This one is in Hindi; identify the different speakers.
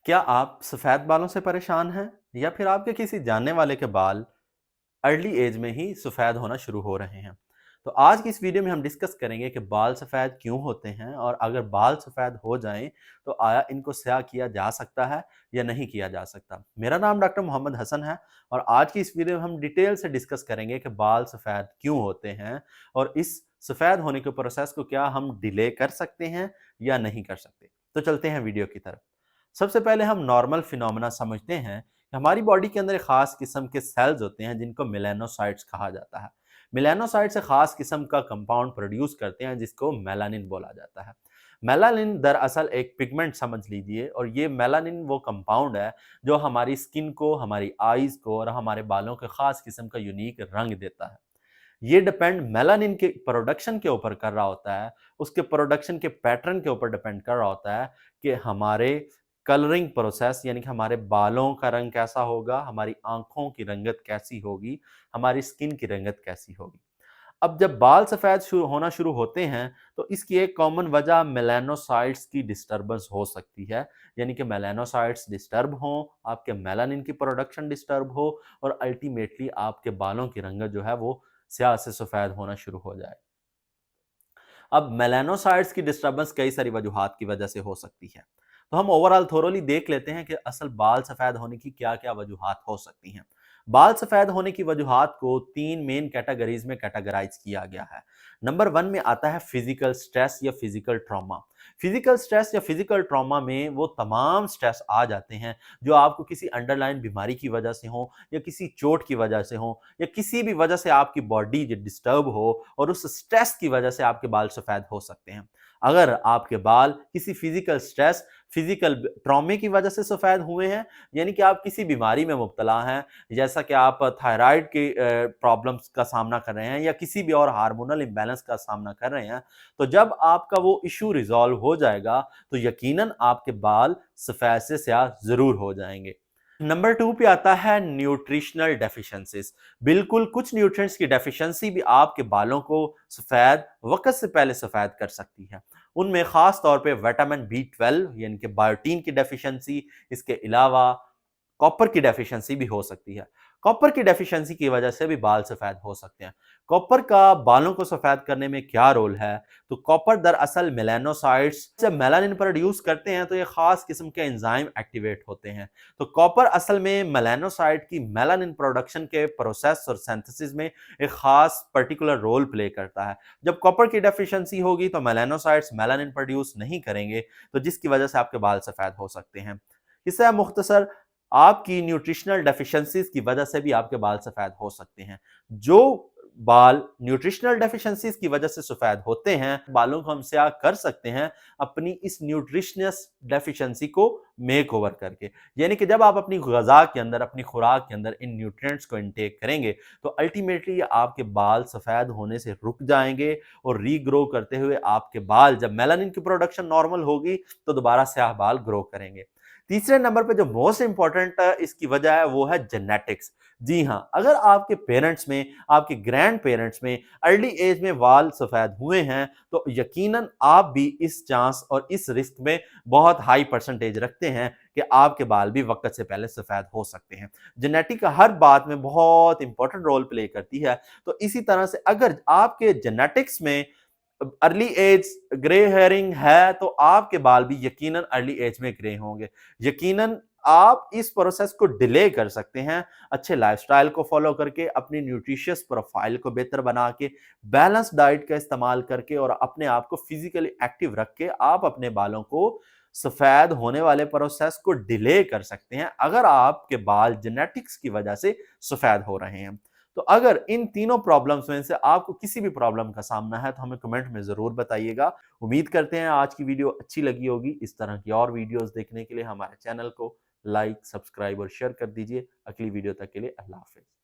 Speaker 1: क्या आप सफ़ेद बालों से परेशान हैं या फिर आपके किसी जानने वाले के बाल अर्ली एज में ही सफ़ेद होना शुरू हो रहे हैं? तो आज की इस वीडियो में हम डिस्कस करेंगे कि बाल सफ़ेद क्यों होते हैं और अगर बाल सफ़ेद हो जाएं तो आया इनको स्याह किया जा सकता है या नहीं किया जा सकता। मेरा नाम डॉक्टर मोहम्मद हसन है और आज की इस वीडियो में हम डिटेल से डिस्कस करेंगे कि बाल सफ़ेद क्यों होते हैं और इस सफ़ेद होने के प्रोसेस को क्या हम डिले कर सकते हैं या नहीं कर सकते। तो चलते हैं वीडियो की तरफ। सबसे पहले हम नॉर्मल फिनोमेना समझते हैं कि हमारी बॉडी के अंदर एक खास किस्म के सेल्स होते हैं जिनको मेलानोसाइट्स कहा जाता है। मेलानोसाइट्स एक खास किस्म का कंपाउंड प्रोड्यूस करते हैं जिसको मेलानिन बोला जाता है। मेलानिन दरअसल एक पिगमेंट समझ लीजिए और ये मेलानिन वो कंपाउंड है जो हमारी स्किन को, हमारी आईज को और हमारे बालों के खास किस्म का यूनिक रंग देता है। ये डिपेंड मेलानिन के प्रोडक्शन के ऊपर कर रहा होता है, उसके प्रोडक्शन के पैटर्न के ऊपर डिपेंड कर रहा होता है कि हमारे कलरिंग प्रोसेस यानी कि हमारे बालों का रंग कैसा होगा, हमारी आँखों की रंगत कैसी होगी, हमारी स्किन की रंगत कैसी होगी। अब जब बाल सफ़ेद होना शुरू होते हैं, तो इसकी एक कॉमन वजह मेलानोसाइट्स की डिस्टर्बेंस हो सकती है, यानी कि मेलानोसाइट्स डिस्टर्ब हों, आपके मेलानिन की प्रोडक्शन डिस्टर्ब हो और अल्टीमेटली आपके बालों की रंगत जो है वो स्याह से सफ़ेद होना शुरू हो जाए। अब मेलानोसाइट्स की डिस्टर्बेंस कई सारी वजूहात की वजह से हो सकती है। तो हम ओवरऑल थोरोली देख लेते हैं कि असल बाल सफ़ेद होने की क्या-क्या वजूहात हो सकती हैं। बाल सफ़ेद होने की वजूहात को 3 मेन कैटेगरीज़ में कैटेगराइज़ किया गया है। नंबर 1 में आता है फिज़िकल स्ट्रेस या फिज़िकल ट्रॉमा। फिज़िकल स्ट्रेस या फिज़िकल ट्रॉमा में वो तमाम स्ट्रेस आ जाते हैं जो आपको किसी अंडरलाइन बीमारी की वजह से हो या किसी चोट की वजह से हो या किसी भी वजह से आपकी बॉडी डिस्टर्ब हो और उस स्ट्रेस की वजह से आपके बाल सफ़ेद हो सकते हैं। अगर आपके बाल किसी फिजिकल स्ट्रेस, फिजिकल ट्रॉमे की वजह से सफ़ेद हुए हैं, यानी कि आप किसी बीमारी में मुब्तला हैं, जैसा कि आप थायराइड की प्रॉब्लम्स का सामना कर रहे हैं या किसी भी और हार्मोनल इम्बैलेंस का सामना कर रहे हैं, तो जब आपका वो इश्यू रिज़ॉल्व हो जाएगा, तो यकीनन आपके बाल सफ़ेद से स्याह ज़रूर हो जाएँगे। नंबर 2 पे आता है न्यूट्रिशनल डेफिशिएंसीज। बिल्कुल कुछ न्यूट्रिएंट्स की डेफिशिएंसी भी आपके बालों को सफ़ेद वक़्त से पहले सफ़ेद कर सकती है। उनमें ख़ास तौर पे विटामिन बी 12 यानी कि बायोटीन की डेफिशिएंसी, इसके अलावा कॉपर की डेफिशिएंसी भी हो सकती है। कॉपर की डेफिशिएंसी की वजह से भी बाल सफ़ेद हो सकते हैं। कॉपर का बालों को सफ़ेद करने में क्या रोल है? तो कॉपर दरअसल मेलानोसाइट्स जब मेलानिन प्रोड्यूस करते हैं तो ये खास किस्म के एंजाइम एक्टिवेट होते हैं। तो कॉपर असल में मेलानोसाइट की मेलानिन प्रोडक्शन के प्रोसेस और सिंथेसिस में एक खास पर्टिकुलर रोल प्ले करता है। जब कॉपर की डेफिशिएंसी होगी तो मेलानोसाइट्स मेलानिन प्रोड्यूस नहीं करेंगे, तो जिसकी वजह से आपके बाल सफ़ेद हो सकते हैं। इससे मुख्तसर आपकी न्यूट्रिशनल डेफिशिएंसीज की वजह से भी आपके बाल सफ़ेद हो सकते हैं। जो बाल न्यूट्रिशनल डेफिशिएंसीज की वजह से सफ़ेद होते हैं, बालों को हम स्याह कर सकते हैं अपनी इस न्यूट्रिशनस डेफिशिएंसी को मेकओवर करके। यानी कि जब आप अपनी ग़िज़ा के अंदर, अपनी खुराक के अंदर इन न्यूट्रिएंट्स को इनटेक करेंगे, तो अल्टीमेटली आपके बाल सफ़ेद होने से रुक जाएँगे और रीग्रो करते हुए आपके बाल जब मेलानिन की प्रोडक्शन नॉर्मल होगी, तो दोबारा स्याह बाल ग्रो करेंगे। तीसरे नंबर पे जो मोस्ट इंपॉर्टेंट इसकी वजह है वो है जेनेटिक्स। जी हाँ, अगर आपके पेरेंट्स में, आपके ग्रैंड पेरेंट्स में अर्ली एज में बाल सफ़ेद हुए हैं, तो यकीनन आप भी इस चांस और इस रिस्क में बहुत हाई परसेंटेज रखते हैं कि आपके बाल भी वक़्त से पहले सफ़ेद हो सकते हैं। जेनेटिक हर बात में बहुत इंपॉर्टेंट रोल प्ले करती है। तो इसी तरह से अगर आपके जेनेटिक्स में अर्ली एज ग्रे हेयरिंग है तो आपके बाल भी यकीनन अर्ली एज में ग्रे होंगे। यकीनन आप इस प्रोसेस को डिले कर सकते हैं अच्छे लाइफस्टाइल को फॉलो करके, अपनी न्यूट्रिशियस प्रोफाइल को बेहतर बना के, बैलेंस डाइट का इस्तेमाल करके और अपने आप को फिजिकली एक्टिव रख के आप अपने बालों को सफेद होने वाले प्रोसेस को डिले कर सकते हैं अगर आपके बाल जेनेटिक्स की वजह से सफेद हो रहे हैं। तो अगर इन तीनों प्रॉब्लम्स में से आपको किसी भी प्रॉब्लम का सामना है तो हमें कमेंट में ज़रूर बताइएगा। उम्मीद करते हैं आज की वीडियो अच्छी लगी होगी। इस तरह की और वीडियोस देखने के लिए हमारे चैनल को लाइक, सब्सक्राइब और शेयर कर दीजिए। अगली वीडियो तक के लिए अल्लाह हाफ़िज़।